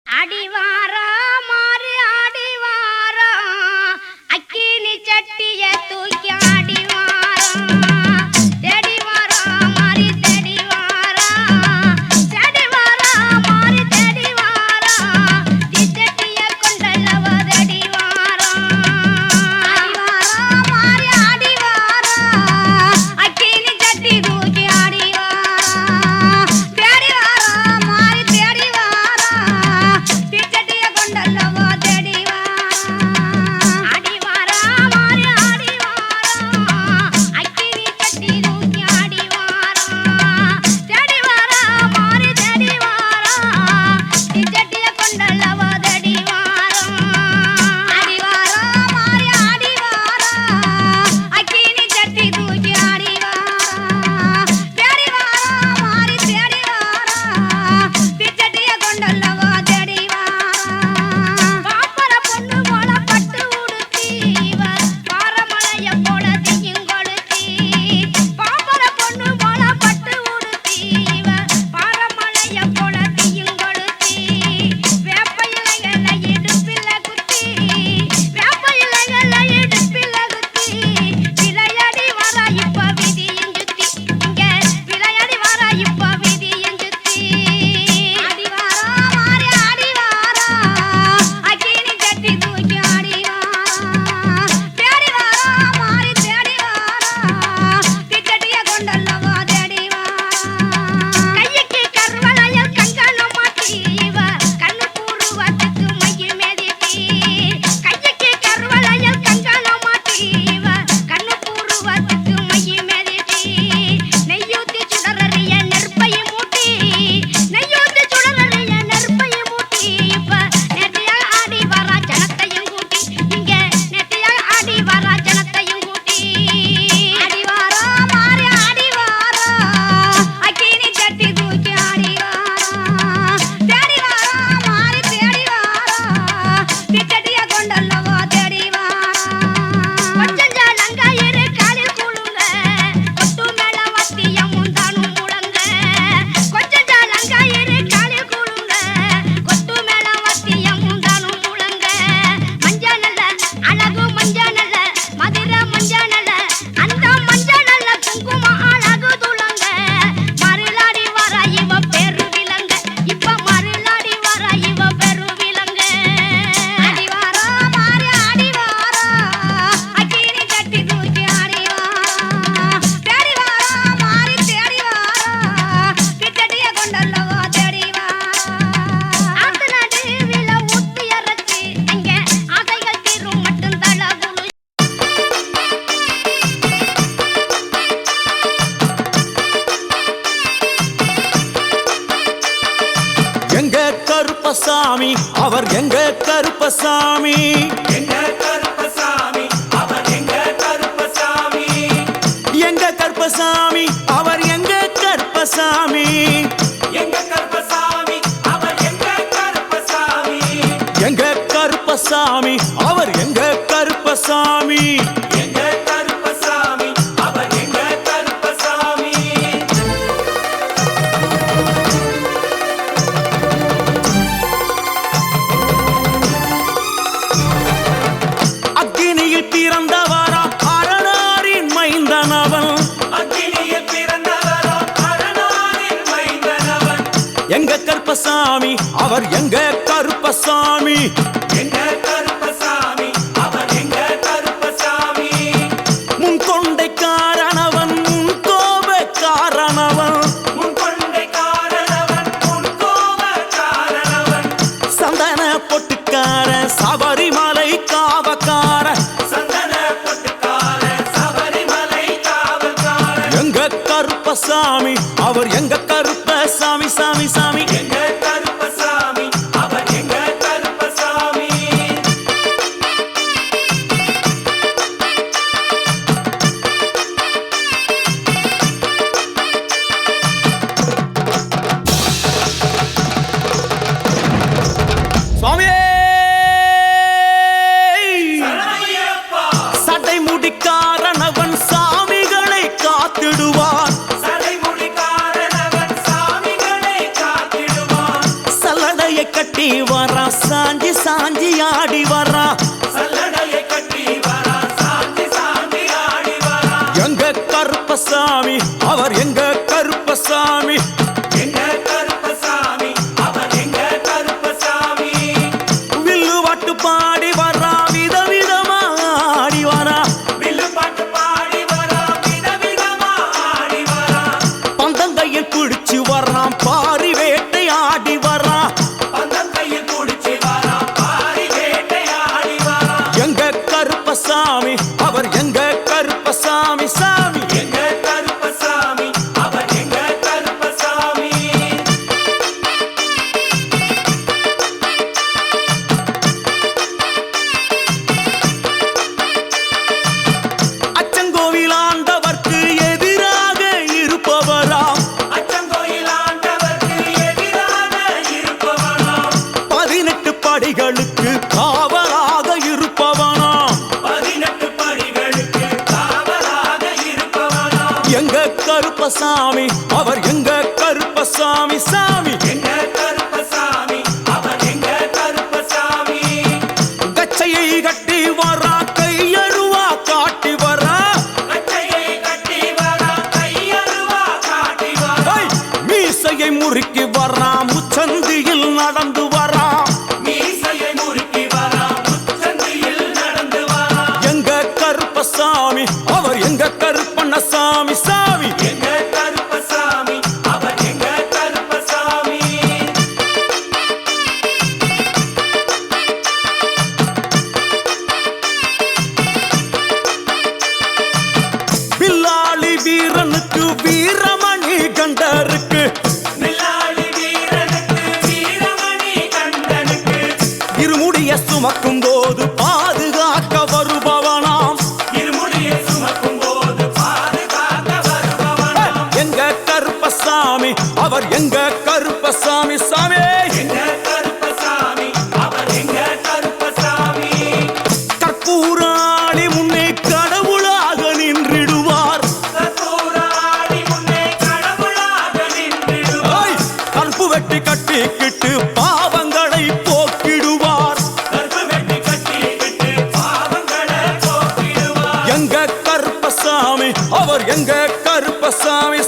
அடிவாரா மாறு ஆடிவாரா அக்கினி சட்டிய தூக்கி ஆடிவாரா தேடி வாரா மாறி தேடி வாரா தேடி வாரா மாறி தேடி வாரா திச்சட்டிய கொண்டல்லவ தேடி வாரா அடிவாரா மாறி ஆடிவாரா அக்கினி சட்டி தூக்கி ஆடிவாரா தேடி வாரா மாறி தேடி வாரா திச்சட்டிய கொண்டல்லவ தேடி வாரா அடிவாரா மாறி ஆடிவாரா அக்கினி சட்டி தூக்கி ஆடிவாரா தேடி வாரா மாறி தேடி வாரா திச்சட்டிய கொண்டல்லவ தேடி வாரா அடிவாரா மாறி ஆடிவாரா அக்கினி சட்டி தூக்கி ஆடிவாரா தேடி வாரா மாறி தேடி வாரா திச்சட்டிய கொண்டல்லவ தேடி வாரா பாப்பர பொண்ணு போல பட்டு உடுத்தி இவர் பாரமலைய போல தீயும் கொளுத்தி பாப்பர பொண்ணு போல பட்டு உடுத்தி இவர் பாரமலைய போல தீயும் கொளுத்தி வேப்ப இலைகளை இடுப்பில குத்தி வேப்ப இலைகளை இடுப்பில குத்தி விளையாடி வர இப்ப விதியும் சுத்தி இங்க விளையாடி வர இப்ப விதியும் சுத்தி அடிவாரா மாறி ஆடிவாரா அக்கினி சட்டி தூக்கி ஆடிவாரா தேடி வாரா மாறி தேடி வாரா திச்சட்டிய கொண்டல்லவ தேடி வாரா கைக்கு கருவளையல் கங்கணம் மாட்டி இவ கண்ணு பூர்வத்துக்கு மைய மேதிட்டி கைக்கு கருவளையல் கங்கணம் மாட்டி இவ கண்ணு பூர்வத்துக்கு மைய மேதிட்டி நெய்யூத்தி சுடரறிய நெருப்பை மூட்டி நெய்யூத்தி சுடரறிய நெருப்பை மூட்டி இப்ப நெத்தியாக ஆடி வரா ஜனத்தையும் கூட்டி இங்க நெத்தியாக ஆடி வரா ஜனத்தையும் கூட்டி அடிவாரா மாறி ஆடிவாரா அக்கினி சட்டி தூக்கி ஆடிவாரா தேடி வாரா மாறி தேடி வாரா திச்சட்டிய கொண்டல்லவ தேடி வாரா கொஞ்சம் ஜனங்க இரு காலில் கூழுங்க கொட்டு மேல வத்தியம் முந்தானும் முழங்க கொஞ்சம் ஜனங்க இரு காலில் கூழுங்க கொட்டு மேல வத்தியம் முந்தானும் முழங்க மஞ்ச நல்ல அழகு மஞ்ச நல்ல மதுர மஞ்ச நல்ல அந்த மஞ்ச நல்ல குங்குமம் அழகு துளங்க மருளாடி வர இவ பெரு விலங்க இப்ப மருளாடி வர இவ பெரு விலங்க அடிவாரா மாறி ஆடிவாரா அக்கினி சட்டி தூக்கி ஆடிவாரா தேடி வாரா மாறி தேடி வாரா திச்சட்டிய கொண்டல்லவ தேடி வாரா ஆத்து நடுவில ஊத்தி அரைச்சி அங்க ஆசைகள் தீரும் மட்டும் தளகுழு எங்க கருப்பசாமி அவர் எங்க கருப்பசாமி எங்க கருப்பசாமி அவர் எங்க கருப்பசாமி எங்க கருப்பசாமி அவர் எங்க கருப்பசாமி எங்க கருப்பசாமி அவர் எங்க கருப்பசாமி எங்க கருப்பசாமி அவர் எங்க கருப்பசாமி எங்க கருப்பசாமி அவர் எங்க கருப்பசாமி அக்கினியில் பிறந்தவரா அரணாரின் மைந்தனவன் அக்கினியில் பிறந்தவரோ அரணாரின் மைந்தனவன் எங்க கருப்பசாமி அவர் எங்க கருப்பசாமி எங்க கருப்பசாமி அவர் எங்க கருப்பசாமி முன் கொண்டைக்காரனவன் முன் கோபக்காரனவன் முன் கொண்டை காரணவன் முன் கோப காரணவன் சந்தன பொட்டுக்கார சபரிமலை காவக்கார சந்தன பொட்டுக்கார சபரிமலை காவல்காரன் எங்க கருப்பசாமி அவர் எங்க கருப்பசாமி சாமி சாமி எங்க கருப்பசாமி அவர் எங்க கருப்பசாமி சுவாமியே சரணமையப்பா சட்டை முடிக்காரனவன் சாமிகளை காத்திடுவான் சடைமுடி காரணவன் கட்டி வரா சாஞ்சி சாஞ்சி ஆடி வரா சல்லடையை கட்டி வரா சாந்தி சாந்தி ஆடி வரா எங்க கருப்பசாமி அவர் எங்க கருப்பசாமி எங்க கருப்பசாமி அவர் எங்க கருப்பசாமி வில்லு பாட்டு பாடி வரா விதவிதமா ஆடி வரா வில்லு பாட்டு பாடி வரா விதவிதமா ஆடி வரா பந்தங்கையில் பிடிச்சு வர்றான் பாரி வேட்டை ஆடி வரா பந்தம் கையில் குடிச்சு வரா பாரி வேட்டை ஆடி வரா எங்க கருப்பசாமி அவர் எங்க கருப்பசாமி சாமி எங்க கருப்பசாமி அவர் எங்க கருப்பசாமி அச்சங்கோவில் ஆண்டவர்க்கு எதிராக இருப்பவராம் அச்சங்கோயில் ஆண்டவர்க்கு எதிராக இருப்பவனாம் 18 படிகளுக்கு காவலாக இருப்பவனாம் 18 படிகளுக்கு காவலாக இருப்பவனாம் எங்க கருப்பசாமி அவர் எங்க கருப்பசாமி சாமி எங்க கருப்பசாமி அவர் எங்க கருப்பசாமி கச்சையை கட்டி வரா கையழுவா காட்டி வரா கச்சையை கட்டி வரா கையருவா காட்டி வரா ஐ! மீசையை முறுக்கி வரா முச்சந்தியில் நடந்து வரா மீசையை முறுக்கி வரா முச்சந்தியில் நடந்து வரா எங்க கருப்பசாமி அவர் எங்க கருப்பண்ணசாமி சாமி எங்க கருப்பசாமி அவர் எங்க கருப்பசாமி பில்லாளி வீரனுக்கு வீரமணி கண்டருக்கு நில்லாளி வீரனுக்கு வீரமணி கண்டனுக்கு இருமுடிய சுமக்கும் போது பாதுகாக்க வருபவனாம் இருமுடியை சுமக்கும் போது பாதுகாக்க வருபவனாம் எங்க கருப்பசாமி அவர் எங்க கருப்பசாமி சாமி எங்க கருப்பசாமி அவர் எங்க கருப்பசாமி கற்பூராணி முன்னே கடவுளாக நின்றிடுவார் கற்பூராடி முன்னே கடவுளாக நின்றிடுவார் ஐ! கற்பு வெட்டி கட்டிக்கிட்டு பாவங்களை போக்கிடுவார் கற்பு வெட்டி கட்டிக்கிட்டு பாவங்களை போக்கிடுவார் எங்க கருப்பசாமி அவர் எங்க கருப்பசாமி